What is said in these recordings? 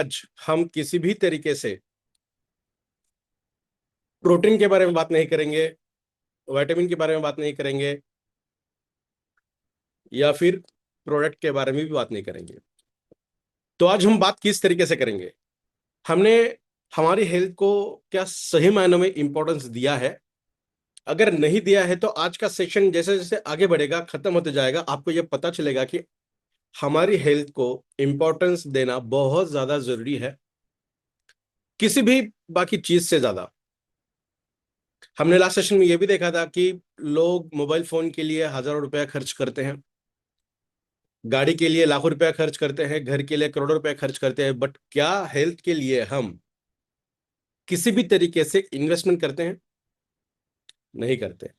आज हम किसी भी तरीके से प्रोटीन के बारे में बात नहीं करेंगे, विटामिन के बारे में बात नहीं करेंगे, या फिर प्रोडक्ट के बारे में भी बात नहीं करेंगे। तो आज हम बात किस तरीके से करेंगे? हमने हमारी हेल्थ को क्या सही मायनों में इंपॉर्टेंस दिया है? अगर नहीं दिया है तो आज का सेशन जैसे जैसे आगे बढ़ेगा, खत्म होते जाएगा, आपको यह पता चलेगा कि हमारी हेल्थ को इंपॉर्टेंस देना बहुत ज्यादा जरूरी है, किसी भी बाकी चीज से ज्यादा। हमने लास्ट सेशन में यह भी देखा था कि लोग मोबाइल फोन के लिए हजारों रुपया खर्च करते हैं, गाड़ी के लिए लाखों रुपया खर्च करते हैं, घर के लिए करोड़ों रुपया खर्च करते हैं, बट क्या हेल्थ के लिए हम किसी भी तरीके से इन्वेस्टमेंट करते हैं? नहीं करते।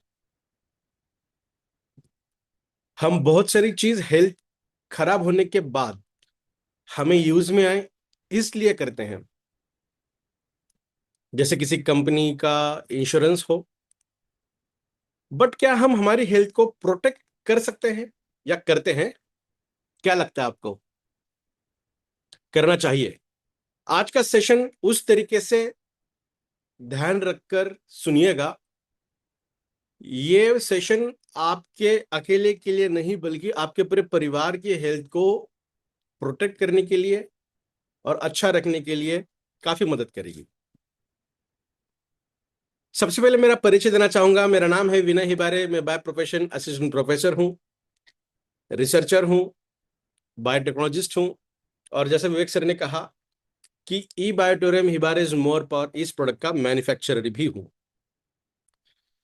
हम बहुत सारी चीज हेल्थ खराब होने के बाद हमें यूज में आए इसलिए करते हैं, जैसे किसी कंपनी का इंश्योरेंस हो। बट क्या हम हमारी हेल्थ को प्रोटेक्ट कर सकते हैं या करते हैं? क्या लगता है आपको? करना चाहिए। आज का सेशन उस तरीके से ध्यान रखकर सुनिएगा। ये सेशन आपके अकेले के लिए नहीं बल्कि आपके पूरे परिवार की हेल्थ को प्रोटेक्ट करने के लिए और अच्छा रखने के लिए काफी मदद करेगी। सबसे पहले मेरा परिचय देना चाहूंगा। मेरा नाम है विनय हिबारे। मैं बाय प्रोफेशन असिस्टेंट प्रोफेसर हूं, रिसर्चर हूं, बायोटेक्नोलॉजिस्ट हूं। और जैसे विवेक सर ने कहा कि ई बायोटोरियम हिबारे इज मोर पावर, इस प्रोडक्ट का मैन्युफैक्चरर भी हूं।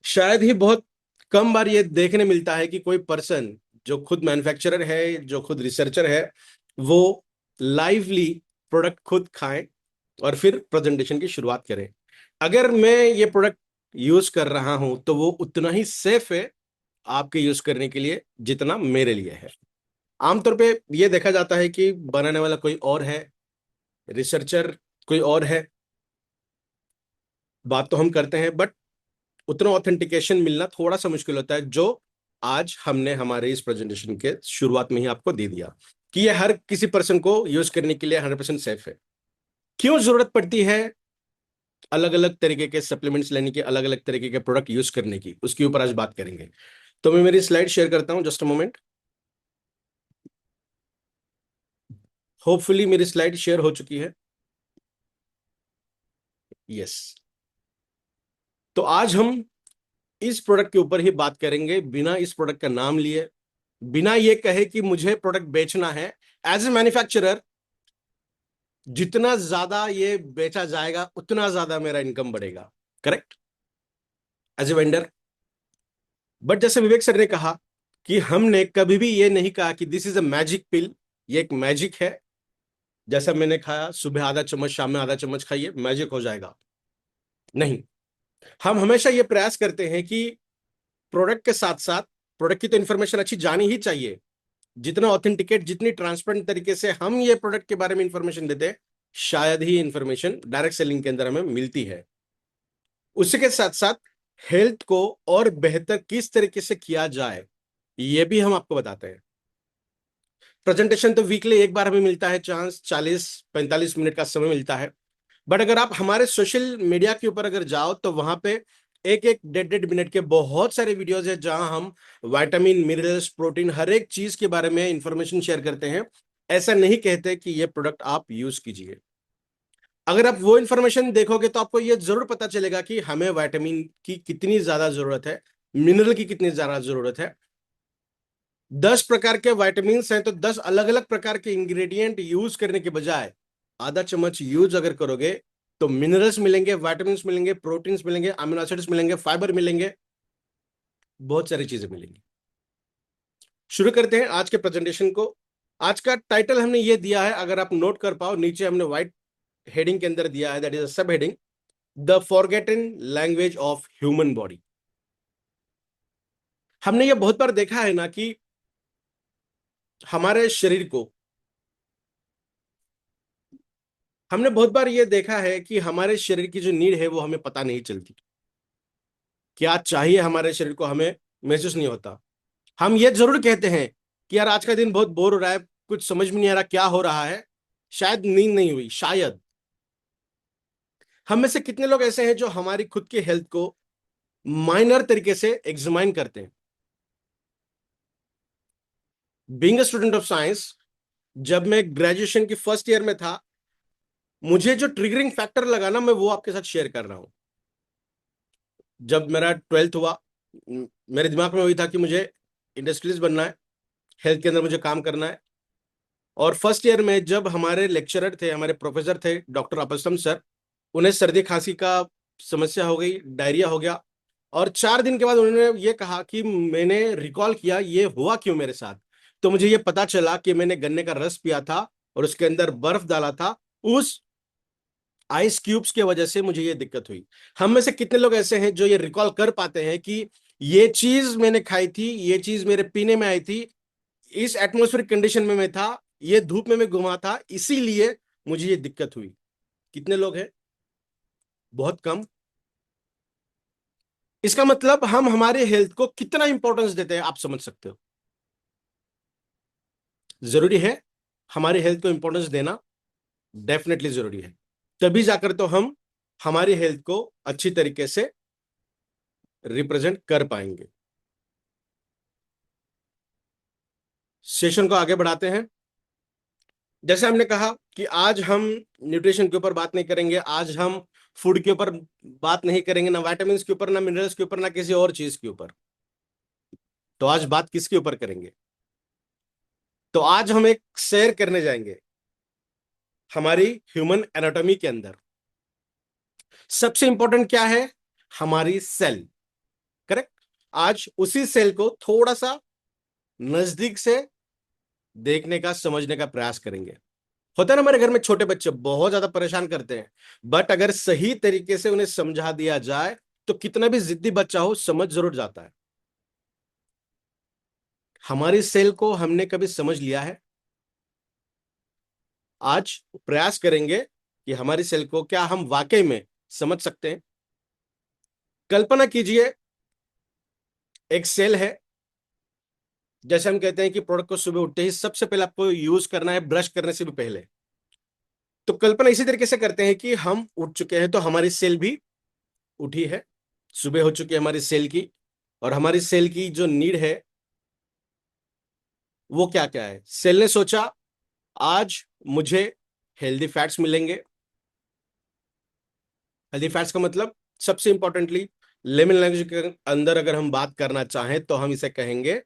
शायद ही बहुत कम बार ये देखने मिलता है कि कोई पर्सन जो खुद मैन्युफैक्चरर है, जो खुद रिसर्चर है, वो लाइवली प्रोडक्ट खुद खाएं और फिर प्रेजेंटेशन की शुरुआत करें। अगर मैं ये प्रोडक्ट यूज कर रहा हूं तो वो उतना ही सेफ है आपके यूज करने के लिए जितना मेरे लिए है। आमतौर पे ये देखा जाता है कि बनाने वाला कोई और है, रिसर्चर कोई और है, बात तो हम करते हैं, बट उतना ऑथेंटिकेशन मिलना थोड़ा सा मुश्किल होता है, जो आज हमने हमारे इस प्रेजेंटेशन के शुरुआत में ही आपको दे दिया कि ये हर किसी पर्सन को यूज करने के लिए 100% सेफ है। क्यों जरूरत पड़ती है अलग अलग तरीके के सप्लीमेंट्स लेने की, अलग अलग तरीके के प्रोडक्ट यूज करने की, उसके ऊपर आज बात करेंगे। तो मैं मेरी स्लाइड शेयर करता हूं, जस्ट अ मोमेंट। होपफुली मेरी स्लाइड शेयर हो चुकी है। यस। तो आज हम इस प्रोडक्ट के ऊपर ही बात करेंगे, बिना इस प्रोडक्ट का नाम लिए, बिना ये कहे कि मुझे प्रोडक्ट बेचना है। एज ए मैन्युफैक्चरर, जितना ज्यादा ये बेचा जाएगा उतना ज्यादा मेरा इनकम बढ़ेगा, correct, as a vendor. But जैसे विवेक सर ने कहा कि हमने कभी भी ये नहीं कहा कि दिस इज अ मैजिक पिल, ये एक मैजिक है, जैसा मैंने खाया सुबह आधा चम्मच, शाम में आधा चम्मच खाइए, मैजिक हो जाएगा। नहीं, हम हमेशा ये प्रयास करते हैं कि प्रोडक्ट के साथ साथ प्रोडक्ट की तो इन्फॉर्मेशन अच्छी जानी ही चाहिए। जितना ऑथेंटिकेट, जितनी ट्रांसपेरेंट तरीके से हम ये प्रोडक्ट के बारे में इंफॉर्मेशन देते हैं, शायद ही इंफॉर्मेशन डायरेक्ट सेलिंग के अंदर हमें मिलती है। उसी के साथ साथ हेल्थ को और बेहतर किस तरीके से किया जाए, ये भी हम आपको बताते हैं। प्रेजेंटेशन तो वीकली एक बार हमें मिलता है चांस, 40-45 मिनट का समय मिलता है। बट अगर आप हमारे सोशल मीडिया के ऊपर अगर जाओ तो वहां पे एक एक 1.5 मिनट के बहुत सारे वीडियोस है, जहां हम विटामिन, मिनरल्स, प्रोटीन, हर एक चीज के बारे में इंफॉर्मेशन शेयर करते हैं। ऐसा नहीं कहते कि ये प्रोडक्ट आप यूज कीजिए। अगर आप वो इंफॉर्मेशन देखोगे तो आपको ये जरूर पता चलेगा कि हमें विटामिन की कितनी ज्यादा जरूरत है, मिनरल की कितनी ज्यादा जरूरत है। 10 प्रकार के विटामिन हैं तो 10 अलग अलग प्रकार के इंग्रेडिएंट यूज करने के बजाय आधा चम्मच यूज अगर करोगे तो मिनरल्स मिलेंगे, विटामिन मिलेंगे, प्रोटीन्स मिलेंगे, अमीनो एसिड्स मिलेंगे, फाइबर मिलेंगे, बहुत सारी चीजें मिलेंगी। शुरू करते हैं आज के प्रेजेंटेशन को। आज का टाइटल हमने ये दिया है, अगर आप नोट कर पाओ, नीचे हमने व्हाइट हेडिंग के अंदर दिया है, दैट इज अ सब heading, the forgotten language of human body. हमने ये बहुत बार देखा है ना कि हमारे शरीर को, हमने बहुत बार ये देखा है कि हमारे शरीर की जो नीड है वो हमें पता नहीं चलती। क्या चाहिए हमारे शरीर को हमें महसूस नहीं होता। हम ये जरूर कहते हैं कि यार आज का दिन बहुत बोर हो रहा है, कुछ समझ में नहीं आ रहा क्या हो रहा है, शायद नींद नहीं हुई, शायद। हम में से कितने लोग ऐसे हैं जो हमारी खुद की हेल्थ को माइनर तरीके से एग्जामाइन करते हैं? Being a student of science, जब मैं ग्रेजुएशन की फर्स्ट ईयर में था, मुझे जो ट्रिगरिंग फैक्टर लगा ना, मैं वो आपके साथ शेयर कर रहा हूं। जब मेरा 12th हुआ, मेरे दिमाग में वही था कि मुझे इंडस्ट्रियलिस्ट बनना है, हेल्थ के अंदर मुझे काम करना है। और फर्स्ट ईयर में जब हमारे लेक्चरर थे, हमारे प्रोफेसर थे डॉक्टर अपस्तम सर, उन्हें सर्दी खांसी का समस्या हो गई, डायरिया हो गया। और 4 दिन के बाद उन्होंने ये कहा कि मैंने रिकॉल किया ये हुआ क्यों मेरे साथ। तो मुझे ये पता चला कि मैंने गन्ने का रस पिया था और उसके अंदर बर्फ डाला था, उस आइस क्यूब्स की वजह से मुझे ये दिक्कत हुई। हम में से कितने लोग ऐसे हैं जो ये रिकॉल कर पाते हैं कि ये चीज मैंने खाई थी, ये चीज मेरे पीने में आई थी, इस एटमोस्फेरिक कंडीशन में मैं था, ये धूप में मैं घुमा था, इसीलिए मुझे ये दिक्कत हुई? कितने लोग हैं? बहुत कम। इसका मतलब हम हमारे हेल्थ को कितना इंपॉर्टेंस देते हैं, आप समझ सकते हो। जरूरी है हमारी हेल्थ को इंपॉर्टेंस देना, डेफिनेटली जरूरी है। तभी जाकर तो हम हमारी हेल्थ को अच्छी तरीके से रिप्रेजेंट कर पाएंगे। सेशन को आगे बढ़ाते हैं। जैसे हमने कहा कि आज हम न्यूट्रिशन के ऊपर बात नहीं करेंगे, आज हम फूड के ऊपर बात नहीं करेंगे, ना विटामिन के ऊपर, ना मिनरल्स के ऊपर, ना किसी और चीज के ऊपर। तो आज बात किसके ऊपर करेंगे? तो आज हम एक शेयर करने जाएंगे हमारी ह्यूमन एनाटॉमी के अंदर। सबसे इंपॉर्टेंट क्या है? हमारी सेल। करेक्ट। आज उसी सेल को थोड़ा सा नजदीक से देखने का, समझने का प्रयास करेंगे। होता है ना, हमारे घर में छोटे बच्चे बहुत ज्यादा परेशान करते हैं, बट अगर सही तरीके से उन्हें समझा दिया जाए तो कितना भी जिद्दी बच्चा हो समझ जरूर जाता है। हमारी सेल को हमने कभी समझ लिया है? आज प्रयास करेंगे कि हमारी सेल को क्या हम वाकई में समझ सकते हैं। कल्पना कीजिए, एक सेल है। जैसे हम कहते हैं कि प्रोडक्ट को सुबह उठते ही सबसे पहले आपको यूज करना है ब्रश करने से भी पहले। तो कल्पना इसी तरीके से करते हैं कि हम उठ चुके हैं, तो हमारी सेल भी उठी है, सुबह हो चुकी है हमारी सेल की। और हमारी सेल की जो नीड है वो क्या क्या है? सेल ने सोचा आज मुझे हेल्दी फैट्स मिलेंगे। हेल्दी फैट्स का मतलब सबसे इंपॉर्टेंटली लेमन लैंग्वेज के अंदर अगर हम बात करना चाहें तो हम इसे कहेंगे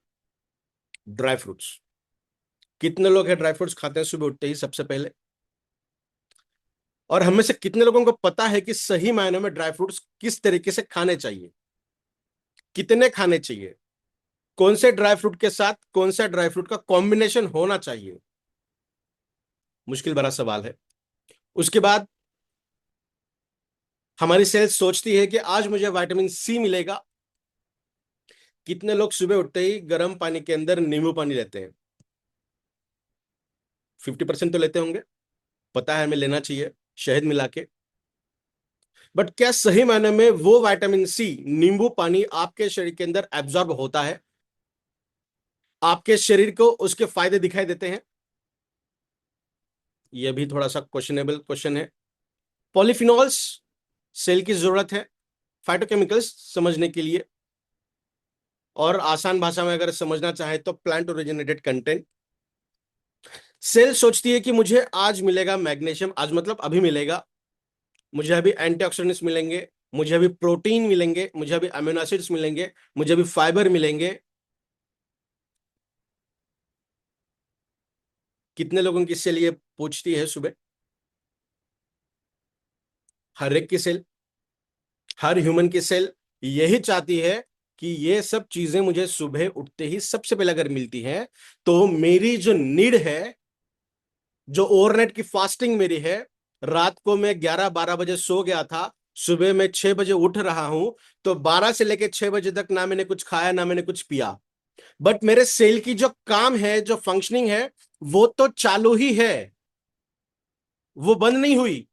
ड्राई फ्रूट्स। कितने लोग हैं ड्राई फ्रूट्स खाते हैं सुबह उठते ही सबसे पहले? और हम में से कितने लोगों को पता है कि सही मायनों में ड्राई फ्रूट्स किस तरीके से खाने चाहिए, कितने खाने चाहिए, कौन से ड्राई फ्रूट के साथ कौन सा ड्राई फ्रूट का कॉम्बिनेशन होना चाहिए? मुश्किल भरा सवाल है। उसके बाद हमारी सेल सोचती है कि आज मुझे विटामिन सी मिलेगा। कितने लोग सुबह उठते ही गर्म पानी के अंदर नींबू पानी लेते हैं? 50% तो लेते होंगे, पता है हमें लेना चाहिए शहद मिला के। बट क्या सही मायने में वो विटामिन सी नींबू पानी आपके शरीर के अंदर एब्जॉर्ब होता है? आपके शरीर को उसके फायदे दिखाई देते हैं? यह भी थोड़ा सा क्वेश्चनेबल क्वेश्चन है। पॉलीफिनॉल्स सेल की जरूरत है फाइटोकेमिकल्स समझने के लिए, और आसान भाषा में अगर समझना चाहे तो प्लांट ओरिजिनेटेड कंटेंट। सेल सोचती है कि मुझे आज मिलेगा मैग्नीशियम, आज मतलब अभी मिलेगा, मुझे अभी एंटीऑक्सीडेंट्स मिलेंगे, मुझे अभी प्रोटीन मिलेंगे, मुझे अभी अमीनो एसिड्स मिलेंगे, मुझे अभी फाइबर मिलेंगे। कितने लोगों की सेल ये पूछती है सुबह? हर एक की सेल, हर ह्यूमन की सेल यही चाहती है कि ये सब चीजें मुझे सुबह उठते ही सबसे पहले अगर मिलती हैं तो मेरी जो नीड है, जो ओवरनाइट की फास्टिंग मेरी है, रात को मैं 11-12 बजे सो गया था, सुबह मैं 6 बजे उठ रहा हूं, तो 12 से लेकर 6 बजे तक ना मैंने कुछ खाया ना मैंने कुछ पिया, बट मेरे सेल की जो काम है, जो फंक्शनिंग है, वो तो चालू ही है, वो बंद नहीं हुई।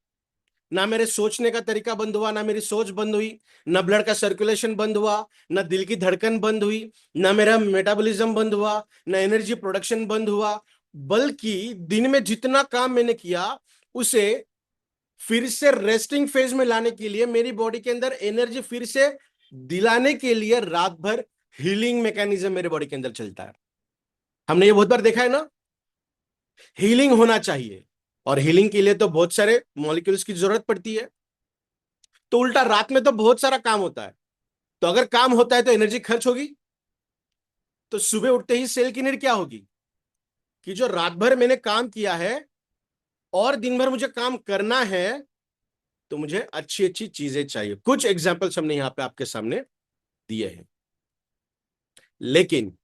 ना मेरे सोचने का तरीका बंद हुआ, ना मेरी सोच बंद हुई, ना ब्लड का सर्कुलेशन बंद हुआ, ना दिल की धड़कन बंद हुई, ना मेरा मेटाबॉलिज्म बंद हुआ, ना एनर्जी प्रोडक्शन बंद हुआ। बल्कि दिन में जितना काम मैंने किया उसे फिर से रेस्टिंग फेज में लाने के लिए, मेरी बॉडी के अंदर एनर्जी फिर से दिलाने के लिए रात भर हीलिंग मैकेनिज्म मेरे बॉडी के अंदर चलता है। हमने ये बहुत बार देखा है ना, हीलिंग होना चाहिए, और हीलिंग के लिए तो बहुत सारे मॉलिक्यूल्स की जरूरत पड़ती है। तो उल्टा रात में तो बहुत सारा काम होता है, तो अगर काम होता है तो एनर्जी खर्च होगी, तो सुबह उठते ही सेल की नीड क्या होगी कि जो रात भर मैंने काम किया है और दिन भर मुझे काम करना है, तो मुझे अच्छी अच्छी चीजें चाहिए। कुछ एग्जांपल्स हमने यहां पे आपके सामने दिए हैं। लेकिन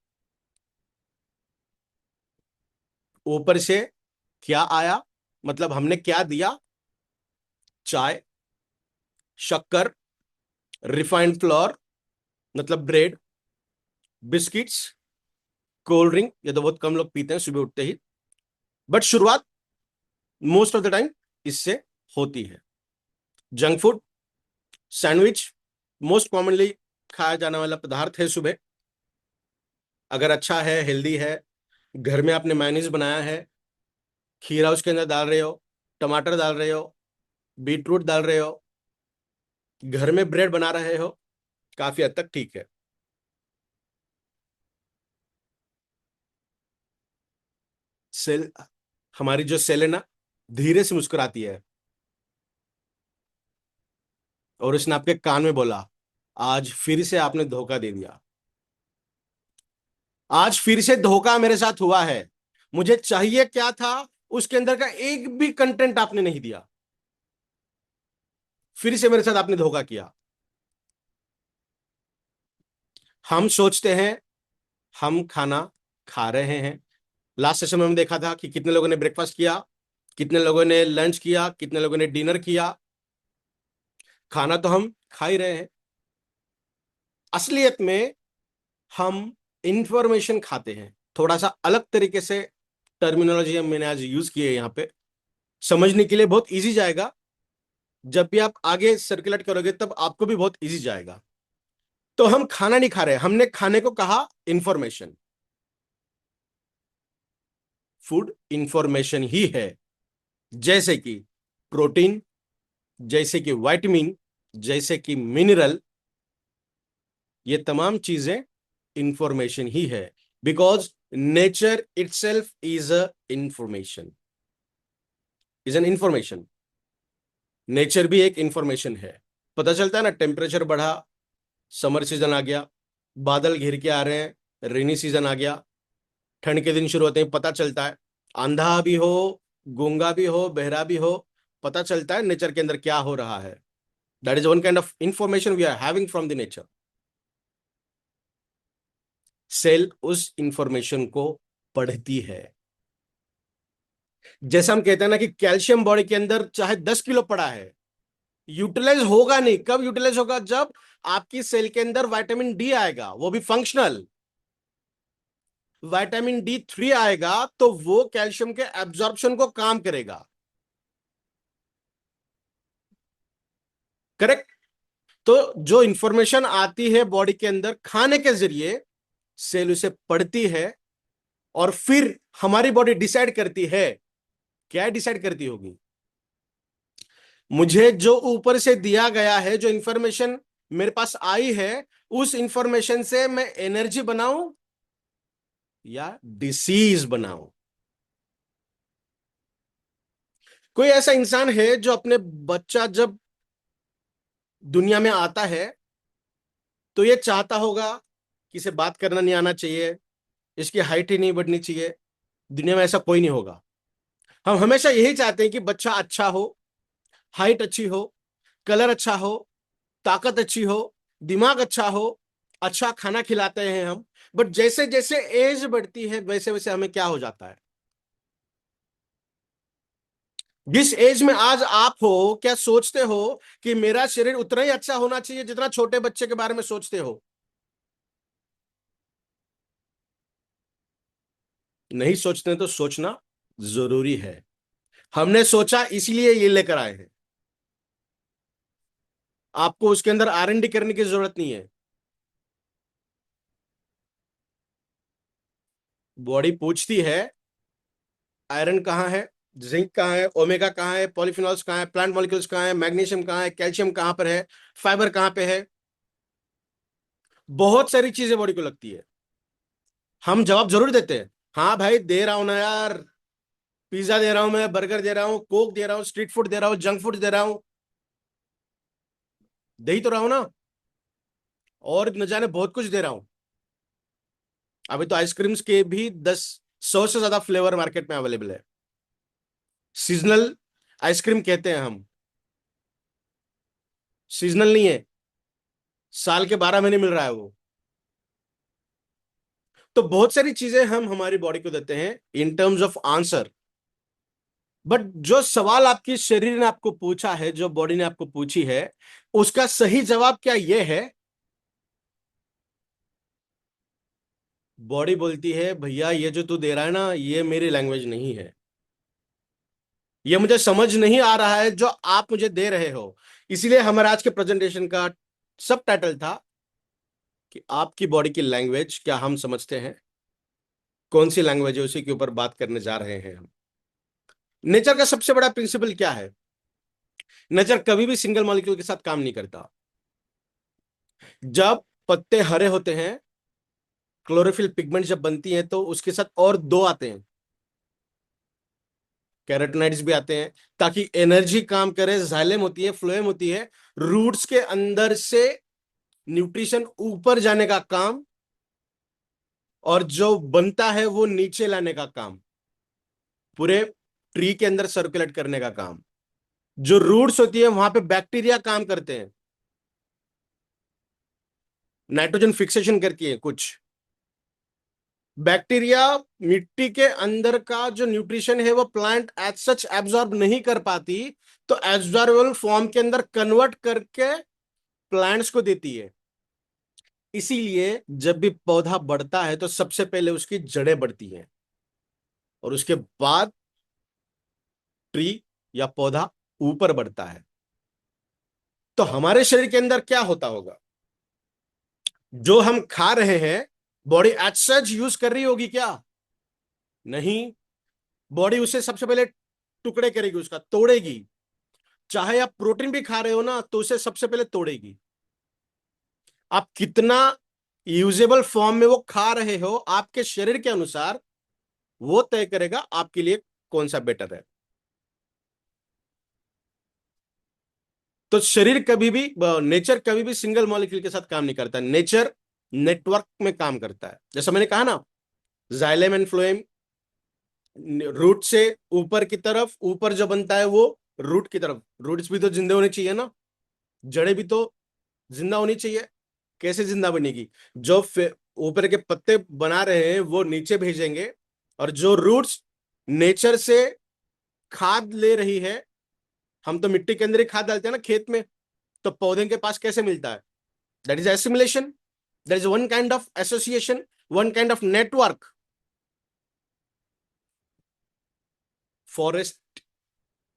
ऊपर से क्या आया, मतलब हमने क्या दिया? चाय, शक्कर, रिफाइंड फ्लोर मतलब ब्रेड, बिस्किट्स, कोल्ड ड्रिंक, ये तो बहुत कम लोग पीते हैं सुबह उठते ही, बट शुरुआत मोस्ट ऑफ द टाइम इससे होती है। Junk food, sandwich most commonly खाया जाने वाला पदार्थ है सुबह। अगर अच्छा है, हेल्दी है, घर में आपने मेयोनीज बनाया है, खीरा उसके अंदर डाल रहे हो, टमाटर डाल रहे हो, बीटरूट डाल रहे हो, घर में ब्रेड बना रहे हो, काफी हद तक ठीक है। सेल, हमारी जो सेल है ना, धीरे से मुस्कुराती है, और उसने आपके कान में बोला, आज फिर से आपने धोखा दे दिया, आज फिर से धोखा मेरे साथ हुआ है। मुझे चाहिए क्या था, उसके अंदर का एक भी कंटेंट आपने नहीं दिया, फिर से मेरे साथ आपने धोखा किया। हम सोचते हैं हम खाना खा रहे हैं। लास्ट सेशन में हमने देखा था कि कितने लोगों ने ब्रेकफास्ट किया, कितने लोगों ने लंच किया, कितने लोगों ने डिनर किया। खाना तो हम खा ही रहे हैं। असलियत में हम इंफॉर्मेशन खाते हैं। थोड़ा सा अलग तरीके से टर्मिनोलॉजी मैंने आज यूज की है यहां पे, समझने के लिए बहुत इजी जाएगा। जब भी आप आगे सर्कुलेट करोगे तब आपको भी बहुत इजी जाएगा। तो हम खाना नहीं खा रहे, हमने खाने को कहा इंफॉर्मेशन। फूड इंफॉर्मेशन ही है, जैसे कि प्रोटीन, जैसे कि विटामिन, जैसे कि मिनरल, ये तमाम चीजें इंफॉर्मेशन ही है। Because nature itself is a information, is an information. Nature भी एक इंफॉर्मेशन है। पता चलता है ना, टेम्परेचर बढ़ा, समर सीजन आ गया, बादल घिर के आ रहे हैं, रेनी सीजन आ गया, ठंड के दिन शुरू होते हैं, पता चलता है। अंधा भी हो, गूंगा भी हो, बहरा भी हो, पता चलता है नेचर के अंदर क्या हो रहा है। That is one kind of information we are having from the nature. Cell उस इंफॉर्मेशन को पढ़ती है। जैसे हम कहते हैं ना कि कैल्शियम बॉडी के अंदर चाहे 10 किलो पड़ा है, यूटिलाइज होगा नहीं। कब यूटिलाइज होगा? जब आपकी सेल के अंदर विटामिन डी आएगा, वो भी फंक्शनल। विटामिन D3 आएगा तो वो कैल्शियम के एब्जॉर्प्शन को काम करेगा। करेक्ट? तो जो इंफॉर्मेशन आती है बॉडी के अंदर खाने के जरिए, सेल उसे पढ़ती है, और फिर हमारी बॉडी डिसाइड करती है। क्या डिसाइड करती होगी? मुझे जो ऊपर से दिया गया है, जो इंफॉर्मेशन मेरे पास आई है, उस इंफॉर्मेशन से मैं एनर्जी बनाऊं या डिसीज बनाऊं। कोई ऐसा इंसान है जो अपने बच्चा जब दुनिया में आता है तो ये चाहता होगा कि इसे बात करना नहीं आना चाहिए, इसकी हाइट ही नहीं बढ़नी चाहिए। दुनिया में ऐसा कोई नहीं होगा। हम हमेशा यही चाहते हैं कि बच्चा अच्छा हो, हाइट अच्छी हो, कलर अच्छा हो, ताकत अच्छी हो, दिमाग अच्छा हो, अच्छा खाना खिलाते हैं हम। बट जैसे जैसे एज बढ़ती है वैसे वैसे हमें क्या हो जाता है? जिस एज में आज आप हो, क्या सोचते हो कि मेरा शरीर उतना ही अच्छा होना चाहिए जितना छोटे बच्चे के बारे में सोचते हो? नहीं सोचते तो सोचना जरूरी है। हमने सोचा इसीलिए ये लेकर आए हैं। आपको उसके अंदर R&D करने की जरूरत नहीं है। बॉडी पूछती है आयरन कहाँ है, जिंक कहाँ है, ओमेगा कहाँ है, पॉलीफिनॉल्स कहाँ है, प्लांट मॉलिक्यूल्स कहाँ है, मैग्नीशियम कहाँ है, कैल्शियम कहाँ पर है, फाइबर कहाँ पे है। बहुत सारी चीजें बॉडी को लगती है। हम जवाब जरूर देते हैं, हाँ भाई दे रहा हूं ना यार, पिज्जा दे रहा हूं मैं, बर्गर दे रहा हूं, कोक दे रहा हूं, स्ट्रीट फूड दे रहा हूं, जंक फूड दे रहा हूं, दे ही तो रहा हूं ना। और न जाने बहुत कुछ दे रहा हूं। अभी तो आइसक्रीम्स के भी 100 से ज्यादा फ्लेवर मार्केट में अवेलेबल है। सीजनल आइसक्रीम कहते हैं हम, सीजनल नहीं है, साल के 12 महीने मिल रहा है वो। तो बहुत सारी चीजें हम हमारी बॉडी को देते हैं in terms of answer. But जो सवाल आपकी शरीर ने आपको पूछा है, जो बॉडी ने आपको पूछी है, उसका सही जवाब क्या यह है? बॉडी बोलती है भैया ये जो तू दे रहा है ना, ये मेरी लैंग्वेज नहीं है, ये मुझे समझ नहीं आ रहा है जो आप मुझे दे रहे हो। इसीलिए हमारे आज के प्रेजेंटेशन का सब टाइटल था कि आपकी बॉडी की लैंग्वेज क्या हम समझते हैं, कौन सी लैंग्वेज है, उसी के ऊपर बात करने जा रहे हैं हम। नेचर का सबसे बड़ा प्रिंसिपल क्या है? नेचर कभी भी सिंगल मॉलिक्यूल के साथ काम नहीं करता। जब पत्ते हरे होते हैं, क्लोरोफिल पिगमेंट जब बनती है, तो उसके साथ और दो आते हैं, कैरोटिनॉइड्स भी आते हैं, ताकि एनर्जी काम करे। जाइलम होती है, फ्लोएम होती है, रूट्स के अंदर से न्यूट्रिशन ऊपर जाने का काम, और जो बनता है वो नीचे लाने का काम, पूरे ट्री के अंदर सर्कुलेट करने का काम। जो रूट्स होती है वहां पे बैक्टीरिया काम करते हैं, नाइट्रोजन फिक्सेशन करती है कुछ बैक्टीरिया। मिट्टी के अंदर का जो न्यूट्रिशन है वो प्लांट एज सच एब्जॉर्ब नहीं कर पाती, तो एब्जॉर्बेबल फॉर्म के अंदर कन्वर्ट करके प्लांट्स को देती है। इसीलिए जब भी पौधा बढ़ता है तो सबसे पहले उसकी जड़ें बढ़ती हैं, और उसके बाद ट्री या पौधा ऊपर बढ़ता है। तो हमारे शरीर के अंदर क्या होता होगा? जो हम खा रहे हैं, बॉडी एज सच यूज कर रही होगी क्या? नहीं। बॉडी उसे सबसे पहले टुकड़े करेगी, उसका तोड़ेगी। चाहे आप प्रोटीन भी खा रहे हो ना, तो उसे सबसे पहले तोड़ेगी। आप कितना यूजेबल फॉर्म में वो खा रहे हो, आपके शरीर के अनुसार वो तय करेगा आपके लिए कौन सा बेटर है। तो शरीर कभी भी, नेचर कभी भी सिंगल मॉलिक्यूल के साथ काम नहीं करता। नेचर नेटवर्क में काम करता है। जैसा मैंने कहा ना, जाइलम एंड फ्लोएम, रूट से ऊपर की तरफ, ऊपर जो बनता है वो रूट की तरफ। रूट्स भी तो जिंदे होने चाहिए ना, जड़ें भी तो जिंदा होनी चाहिए। कैसे जिंदा बनेगी? जो ऊपर के पत्ते बना रहे हैं वो नीचे भेजेंगे, और जो रूट्स नेचर से खाद ले रही है, हम तो मिट्टी के अंदर ही खाद डालते हैं ना खेत में, तो पौधे के पास कैसे मिलता है? That is assimilation, that is one kind of association, one kind of network. Forest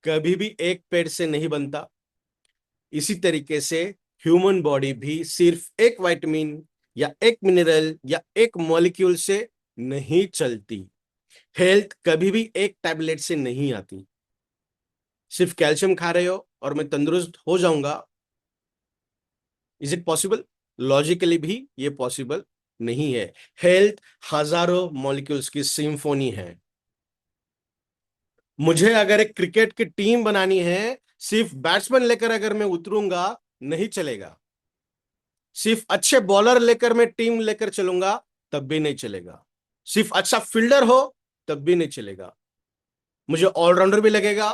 कभी भी एक पेड़ से नहीं बनता। इसी तरीके से ह्यूमन बॉडी भी सिर्फ एक विटामिन या एक मिनरल या एक मॉलिक्यूल से नहीं चलती। हेल्थ कभी भी एक टैबलेट से नहीं आती। सिर्फ कैल्शियम खा रहे हो और मैं तंदुरुस्त हो जाऊंगा, इज इट पॉसिबल? लॉजिकली भी ये पॉसिबल नहीं है। हेल्थ हजारों मॉलिक्यूल्स की सिम्फोनी है। मुझे अगर एक क्रिकेट की टीम बनानी है, सिर्फ बैट्समैन लेकर अगर मैं उतरूंगा, नहीं चलेगा। सिर्फ अच्छे बॉलर लेकर मैं टीम लेकर चलूंगा, तब भी नहीं चलेगा। सिर्फ अच्छा फील्डर हो, तब भी नहीं चलेगा। मुझे ऑलराउंडर भी लगेगा।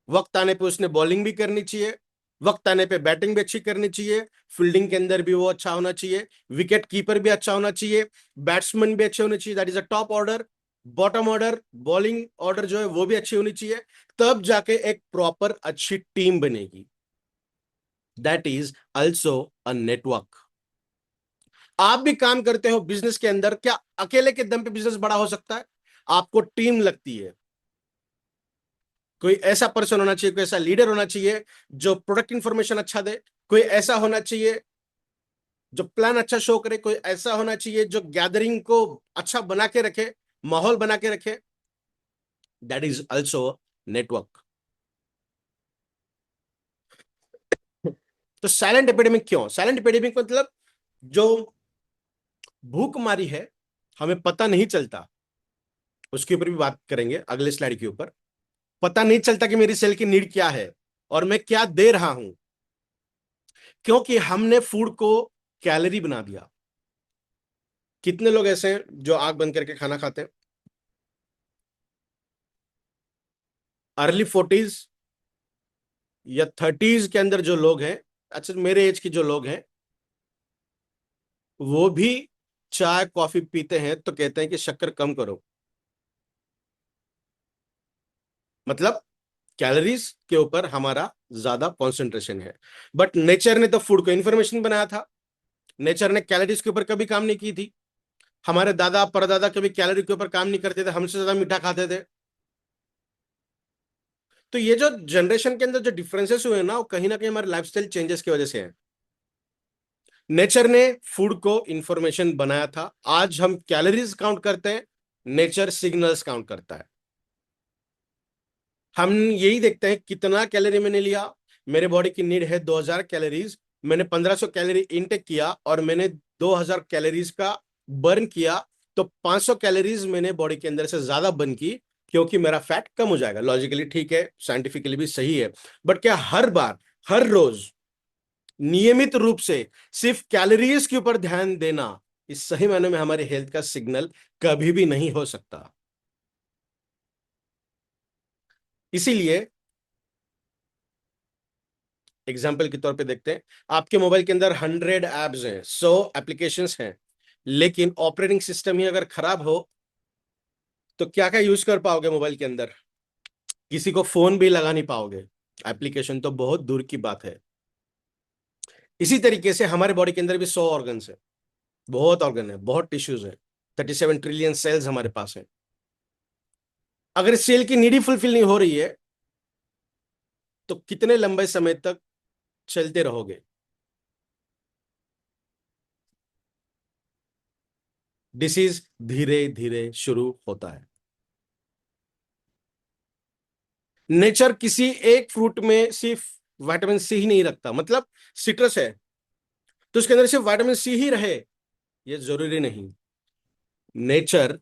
वक्त आने पे उसने बॉलिंग भी करनी चाहिए, वक्त आने पे बैटिंग भी अच्छी करनी चाहिए, फील्डिंग के अंदर भी वो अच्छा होना चाहिए, विकेट कीपर भी अच्छा होना चाहिए, बैट्समैन भी अच्छे होने चाहिए, that is a top order. Bottom order, bowling order जो है वो भी अच्छी होनी चाहिए। तब जाके एक प्रॉपर अच्छी टीम बनेगी। That is also a network. आप भी काम करते हो बिजनेस के अंदर, क्या अकेले के दम पे बिजनेस बड़ा हो सकता है? आपको टीम लगती है। कोई ऐसा पर्सन होना चाहिए, कोई ऐसा लीडर होना चाहिए जो प्रोडक्ट इंफॉर्मेशन अच्छा दे, कोई ऐसा होना चाहिए जो प्लान अच्छा शो करे, कोई ऐसा होना चाहिए जो गैदरिंग को अच्छा बना के रखे, माहौल बना के रखे। That is also network. तो साइलेंट एपिडेमिक क्यों? साइलेंट एपिडेमिक मतलब जो भूखमारी है, हमें पता नहीं चलता, उसके ऊपर भी बात करेंगे अगले स्लाइड के ऊपर। पता नहीं चलता कि मेरी सेल की नीड क्या है और मैं क्या दे रहा हूं, क्योंकि हमने फूड को कैलोरी बना दिया। कितने लोग ऐसे हैं जो आंख बंद करके खाना खाते हैं? अर्ली 40s या 30s के अंदर जो लोग हैं, अच्छा मेरे एज के जो लोग हैं, वो भी चाय कॉफी पीते हैं तो कहते हैं कि शक्कर कम करो। मतलब कैलोरीज के ऊपर हमारा ज्यादा कंसंट्रेशन है। बट नेचर ने तो फूड को इंफॉर्मेशन बनाया था। नेचर ने कैलोरीज के ऊपर कभी काम नहीं की थी। हमारे दादा परदादा कभी कैलोरी के ऊपर काम नहीं करते थे, हमसे ज्यादा मीठा खाते थे। तो ये जो जनरेशन के अंदर जो डिफरेंसेस हुए ना, वो कहीं ना कहीं हमारे लाइफस्टाइल चेंजेस की वजह से है। नेचर ने फूड को इंफॉर्मेशन बनाया था। आज हम कैलोरीज काउंट करते हैं, नेचर सिग्नल्स काउंट करता है। हम यही देखते हैं कितना कैलोरी मैंने लिया। मेरे बॉडी की नीड है 2000 कैलोरीज, मैंने 1500 कैलोरी इनटेक किया और मैंने 2000 कैलोरीज का बर्न किया, तो 500 कैलोरीज मैंने बॉडी के अंदर से ज्यादा बर्न की, क्योंकि मेरा फैट कम हो जाएगा। लॉजिकली ठीक है, साइंटिफिकली भी सही है। बट क्या हर बार, हर रोज, नियमित रूप से सिर्फ कैलोरीज के ऊपर ध्यान देना इस सही मायने में हमारे हेल्थ का सिग्नल कभी भी नहीं हो सकता। इसीलिए एग्जाम्पल के तौर पे देखते हैं, आपके मोबाइल के अंदर 100 एप्स हैं, 100 एप्लीकेशंस हैं, लेकिन ऑपरेटिंग सिस्टम ही अगर खराब हो तो क्या क्या यूज कर पाओगे मोबाइल के अंदर? किसी को फोन भी लगा नहीं पाओगे, एप्लीकेशन तो बहुत दूर की बात है। इसी तरीके से हमारे बॉडी के अंदर भी 100 ऑर्गन्स है, बहुत ऑर्गन है, बहुत टिश्यूज है, 37 ट्रिलियन सेल्स हमारे पास है। अगर सेल की नीड ही फुलफिल नहीं हो रही है तो कितने लंबे समय तक चलते रहोगे? डिसीज धीरे धीरे शुरू होता है। नेचर किसी एक फ्रूट में सिर्फ विटामिन सी ही नहीं रखता। मतलब सिट्रस है तो उसके अंदर सिर्फ विटामिन सी ही रहे, ये जरूरी नहीं। नेचर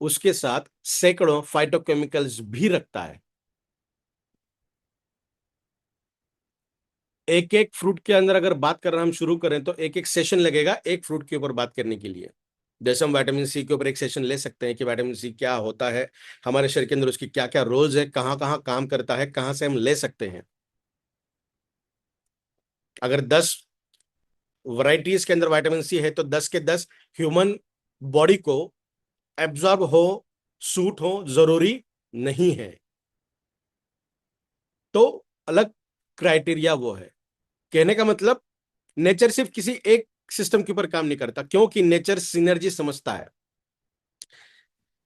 उसके साथ सैकड़ों फाइटोकेमिकल्स भी रखता है। एक एक फ्रूट के अंदर अगर बात करना हम शुरू करें तो एक एक सेशन लगेगा एक फ्रूट के ऊपर बात करने के लिए। जैसे हम विटामिन सी के ऊपर एक सेशन ले सकते हैं कि विटामिन सी क्या होता है, हमारे शरीर के अंदर उसकी क्या क्या रोल्स है, कहाँ कहाँ काम करता है, कहाँ से हम ले सकते हैं। अगर 10 वैरायटीज के अंदर विटामिन सी है तो 10 के 10 ह्यूमन बॉडी को एब्जॉर्ब हो, सूट हो, जरूरी नहीं है। तो अलग क्राइटेरिया वो है। कहने का मतलब नेचर सिर्फ किसी एक सिस्टम के ऊपर काम नहीं करता, क्योंकि नेचर सिनर्जी समझता है।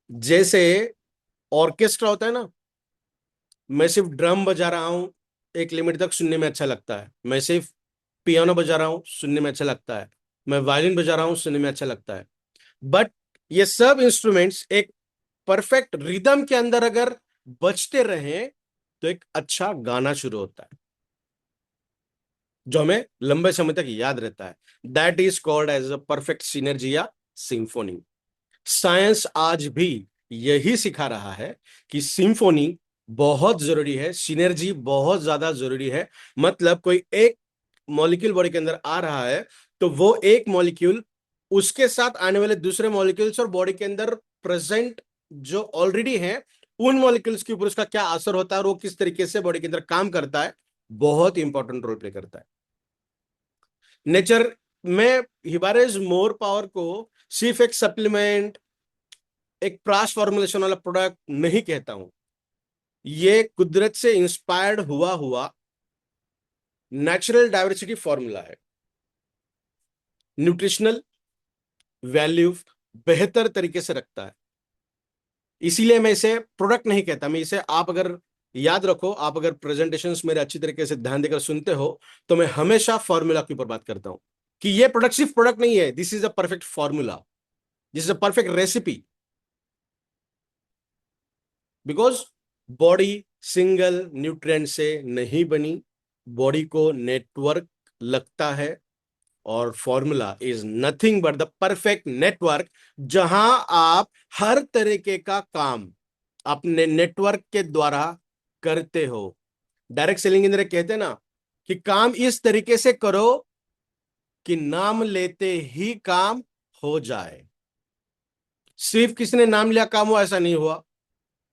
जैसे ऑर्केस्ट्रा होता है ना, मैं सिर्फ ड्रम बजा रहा हूं, एक लिमिट तक सुनने में अच्छा लगता है। मैं सिर्फ पियानो बजा रहा हूं, सुनने में अच्छा लगता है। मैं वायलिन बजा रहा हूं, सुनने में अच्छा लगता है। बट ये सब इंस्ट्रूमेंट्स एक परफेक्ट रिदम के अंदर अगर बजते रहे तो एक अच्छा गाना शुरू होता है, जो हमें लंबे समय तक याद रहता है। That is called as a perfect synergy या सिंफोनी। साइंस आज भी यही सिखा रहा है कि सिंफोनी बहुत जरूरी है, सिनर्जी बहुत ज्यादा जरूरी है। मतलब कोई एक मॉलिक्यूल बॉडी के अंदर आ रहा है तो वो एक मॉलिक्यूल उसके साथ आने वाले दूसरे मॉलिक्यूल्स और बॉडी के अंदर प्रेजेंट जो ऑलरेडी है उन मॉलिक्यूल्स के ऊपर उसका क्या असर होता है और वो किस तरीके से बॉडी के अंदर काम करता है, बहुत इंपॉर्टेंट रोल प्ले करता है। नेचर में हिबारेज मोर पावर को सिर्फ एक सप्लीमेंट, एक प्राश फॉर्मुलेशन वाला प्रोडक्ट नहीं कहता हूं। ये कुदरत से इंस्पायर्ड हुआ हुआ नेचुरल डाइवर्सिटी फॉर्मूला है। न्यूट्रिशनल वैल्यू बेहतर तरीके से रखता है। इसीलिए मैं इसे प्रोडक्ट नहीं कहता, मैं इसे, आप अगर याद रखो, आप अगर प्रेजेंटेशंस मेरे अच्छी तरीके से ध्यान देकर सुनते हो तो मैं हमेशा फॉर्मूला के ऊपर बात करता हूं कि ये प्रोडक्ट सिर्फ प्रोडक्ट नहीं है, this is a perfect formula, this is a perfect recipe. Because body single nutrient से नहीं बनी, बॉडी को नेटवर्क लगता है, और formula is nothing but the perfect network, जहां आप हर तरीके का काम अपने नेटवर्क के द्वारा करते हो। डायरेक्ट सेलिंग के अंदर कहते हैं ना कि काम इस तरीके से करो कि नाम लेते ही काम हो जाए। सिर्फ किसी ने नाम लिया काम हुआ, ऐसा नहीं हुआ।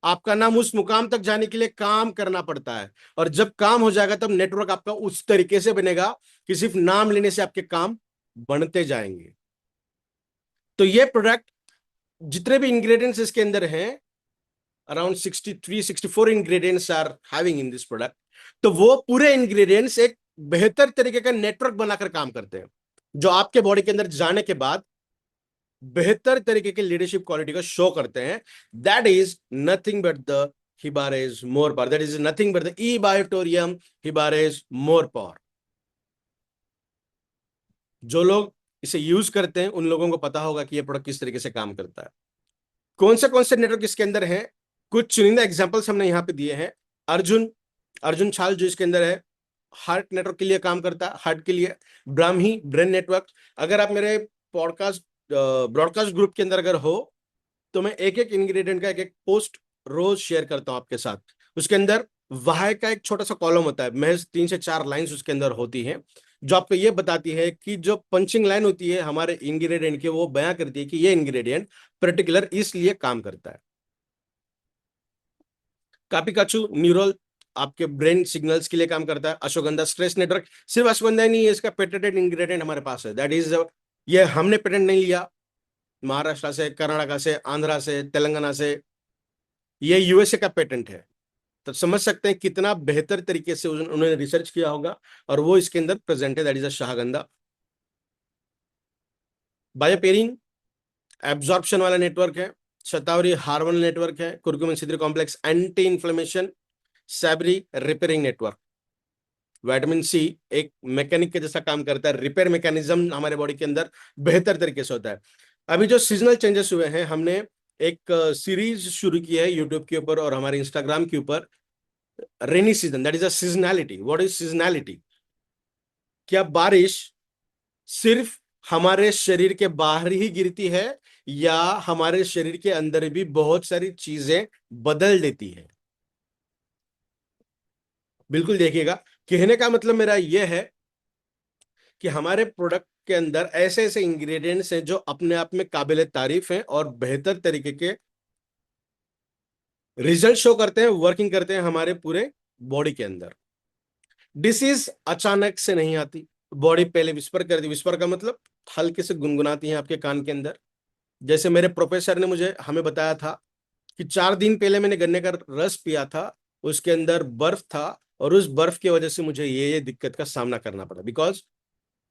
आपका नाम उस मुकाम तक जाने के लिए काम करना पड़ता है, और जब काम हो जाएगा तब नेटवर्क आपका उस तरीके से बनेगा कि सिर्फ नाम लेने से आपके काम बनते जाएंगे। तो ये प्रोडक्ट जितने भी इंग्रेडिएंट्स इसके अंदर हैं, around 63-64 ingredients are having in this product. तो वो पूरे इंग्रेडिएंट्स एक बेहतर तरीके का नेटवर्क बनाकर काम करते हैं, जो आपके बॉडी के अंदर जाने के बाद बेहतर तरीके के लीडरशिप क्वालिटी को शो करते हैं। That is nothing but the beverage more power, that is nothing but the E biotorium beverage more power. जो लोग इसे यूज करते हैं उन लोगों को पता होगा कि यह प्रोडक्ट किस तरीके से काम करता है। कौन से नेटवर्क इसके अंदर हैं, कुछ चुनिंदा एग्जांपल्स हमने यहां पे दिए हैं। अर्जुन अर्जुन छाल जो इसके अंदर है, हार्ट नेटवर्क के लिए काम करता है, हार्ट के लिए। Brahmi brain network. अगर आप मेरे पॉडकास्ट ब्रॉडकास्ट ग्रुप के अंदर अगर हो, तो मैं एक एक इंग्रेडिएंट का एक एक पोस्ट रोज शेयर करता हूं आपके साथ। उसके अंदर वाह्य का एक छोटा सा कॉलम होता है, महज 3 से 4 लाइंस उसके अंदर होती हैं, जो आपको ये बताती है कि जो पंचिंग लाइन होती है हमारे इंग्रेडिएंट की, वो बयां करती है कि ये इंग्रेडिएंट पर्टिकुलर इसलिए काम करता है। कापिकाचू न्यूरल आपके ब्रेन सिग्नल्स के लिए काम करता है। अश्वगंधा स्ट्रेस नेटवर्क, सिर्फ अश्वगंधा ही नहीं है, इसका पेटेंटेड इंग्रेडिएंट हमारे पास है। दैट इज, ये हमने पेटेंट नहीं लिया, महाराष्ट्र से, कर्नाटक से, आंध्रा से, तेलंगाना से, ये यूएसए का पेटेंट है। तो समझ सकते हैं कितना बेहतर तरीके से उन्होंने रिसर्च किया होगा, और वो इसके अंदर प्रेजेंट है। That is ashwagandha. Bioperine absorption वाला नेटवर्क है। शतावरी हार्मोनल नेटवर्क है। Curcumin C3 complex anti inflammation. सैबरी रिपेयरिंग नेटवर्क। विटामिन सी एक मैकेनिक के जैसा काम करता है, रिपेयर मैकेनिज्म हमारे बॉडी के अंदर बेहतर तरीके से होता है। अभी जो सीजनल चेंजेस हुए हैं, हमने एक सीरीज शुरू की है यूट्यूब के ऊपर और हमारे इंस्टाग्राम के ऊपर, rainy season, that is a seasonality. What is seasonality? क्या बारिश सिर्फ हमारे शरीर के बाहर ही गिरती है, या हमारे शरीर के अंदर भी बहुत सारी चीजें बदल देती है? बिल्कुल देखिएगा। कहने का मतलब मेरा यह है कि हमारे प्रोडक्ट के अंदर ऐसे ऐसे इंग्रेडिएंट्स हैं जो अपने आप में काबिल तारीफ हैं और बेहतर तरीके के रिजल्ट शो करते हैं, वर्किंग करते हैं हमारे पूरे बॉडी के अंदर। डिसीज अचानक से नहीं आती। बॉडी पहले विस्पर करती, विस्पर का मतलब हल्के से गुनगुनाती है आपके कान के अंदर। जैसे मेरे प्रोफेसर ने मुझे हमें बताया था कि 4 दिन पहले मैंने गन्ने का रस पिया था, उसके अंदर बर्फ था, और उस बर्फ की वजह से मुझे ये दिक्कत का सामना करना पड़ा। Because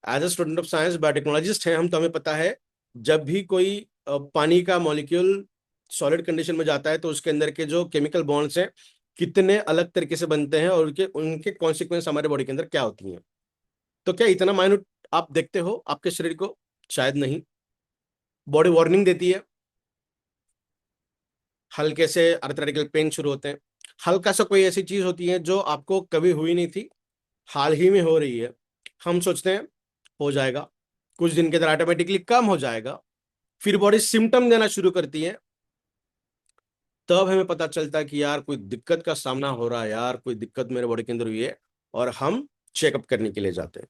as a student of science, biotechnologist हैं हम, तो हमें पता है जब भी कोई पानी का मॉलिक्यूल सॉलिड कंडीशन में जाता है तो उसके अंदर के जो केमिकल बॉन्ड्स हैं कितने अलग तरीके से बनते हैं, और उनके उनके कॉन्सिक्वेंस हमारे बॉडी के अंदर क्या होती हैं। तो क्या इतना माइन्यूट आप देखते हो आपके शरीर को? शायद नहीं। बॉडी वार्निंग देती है, हल्के से अर्थराइटिकल पेन शुरू होते हैं। हल्का सा कोई ऐसी चीज होती है जो आपको कभी हुई नहीं थी, हाल ही में हो रही है, हम सोचते हैं हो जाएगा, कुछ दिन के अंदर ऑटोमेटिकली कम हो जाएगा। फिर बॉडी सिम्टम देना शुरू करती है, तब हमें पता चलता है कि यार कोई दिक्कत का सामना हो रहा है, यार कोई दिक्कत मेरे बॉडी के अंदर हुई है, और हम चेकअप करने के लिए जाते हैं।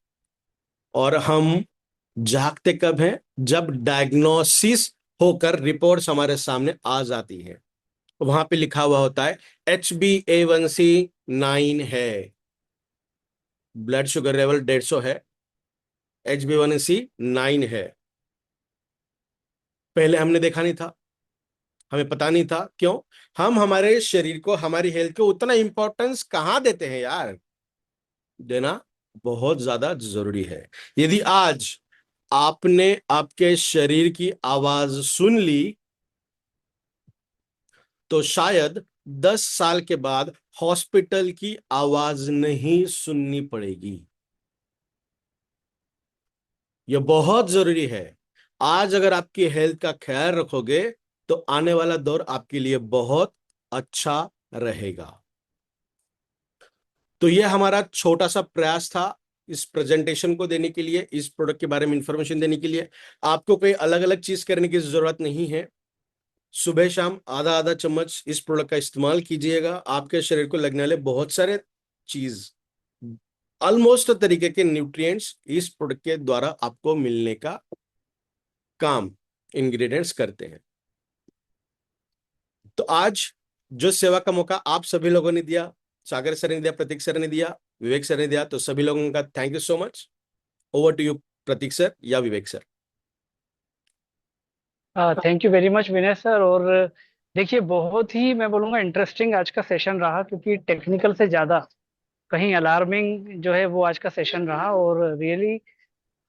और हम जागते कब हैं? जब डायग्नोसिस होकर रिपोर्ट्स हमारे सामने आ जाती है। वहां पे लिखा हुआ होता है HbA1c 9 है, ब्लड शुगर लेवल 150 है, HbA1c 9 है। पहले हमने देखा नहीं था, हमें पता नहीं था। क्यों? हम हमारे शरीर को, हमारी हेल्थ को उतना इंपॉर्टेंस कहाँ देते हैं यार? देना बहुत ज्यादा जरूरी है। यदि आज आपने आपके शरीर की आवाज सुन ली, तो शायद 10 साल के बाद हॉस्पिटल की आवाज नहीं सुननी पड़ेगी। यह बहुत जरूरी है। आज अगर आपकी हेल्थ का ख्याल रखोगे, तो आने वाला दौर आपके लिए बहुत अच्छा रहेगा। तो ये हमारा छोटा सा प्रयास था इस प्रेजेंटेशन को देने के लिए, इस प्रोडक्ट के बारे में इंफॉर्मेशन देने के लिए। आपको कोई अलग अलग चीज करने की जरूरत नहीं है। सुबह शाम आधा आधा चम्मच इस प्रोडक्ट का इस्तेमाल कीजिएगा, आपके शरीर को लगने वाले बहुत सारे चीज, ऑलमोस्ट तरीके के न्यूट्रिएंट्स इस प्रोडक्ट के द्वारा आपको मिलने का काम इंग्रेडिएंट्स करते हैं। तो आज जो सेवा का मौका आप सभी लोगों ने दिया, सागर सर ने दिया, प्रतीक सर ने दिया, विवेक सर ने दिया, तो सभी लोगों का thank you so much. Over to you Prateek sir या Vivek sir. Thank you very much Vinay sir. और देखिए, बहुत ही मैं बोलूँगा इंटरेस्टिंग आज का सेशन रहा, क्योंकि टेक्निकल से ज़्यादा कहीं अलार्मिंग जो है वो आज का सेशन रहा। और रियली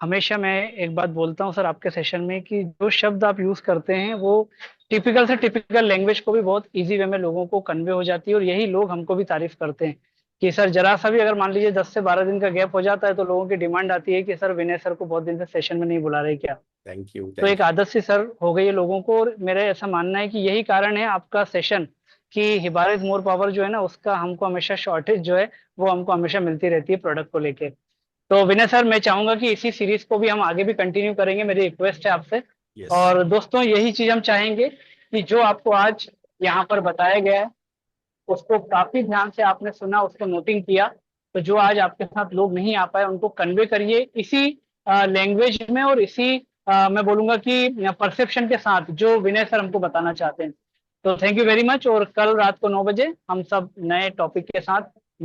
हमेशा मैं एक बात बोलता हूँ सर आपके सेशन में, कि जो शब्द आप यूज़ करते हैं वो टिपिकल से टिपिकल लैंग्वेज को भी बहुत इजी वे में लोगों को कन्वे हो जाती है। और यही लोग हमको भी तारीफ करते हैं कि सर जरा सा भी अगर मान लीजिए 10 से 12 दिन का गैप हो जाता है तो लोगों की डिमांड आती है कि सर विनय सर को बहुत दिन से सेशन में नहीं बुला रहे क्या। थैंक यू, तो थैंक एक आदत सी सर हो गई है लोगों को। और मेरा ऐसा मानना है कि यही कारण है आपका सेशन, कि हिबार इज मोर पावर जो है ना, उसका हमको हमेशा शॉर्टेज जो है वो हमको हमेशा मिलती रहती है प्रोडक्ट को लेके। तो विनय सर, मैं चाहूंगा कि इसी सीरीज को भी हम आगे भी कंटिन्यू करेंगे, मेरी रिक्वेस्ट है आपसे। यू। यस। और दोस्तों, यही चीज हम चाहेंगे कि जो आपको आज यहाँ पर बताया गया है उसको काफी ध्यान से आपने सुना, उसको नोटिंग किया। तो जो आज आपके साथ लोग नहीं आ पाए उनको कन्वे करिए इसी लैंग्वेज में और इसी मैं बोलूंगा कि परसेप्शन के साथ जो विनय सर हमको बताना चाहते हैं। तो थैंक यू वेरी मच। और कल रात को 9 बजे हम सब नए टॉपिक के साथ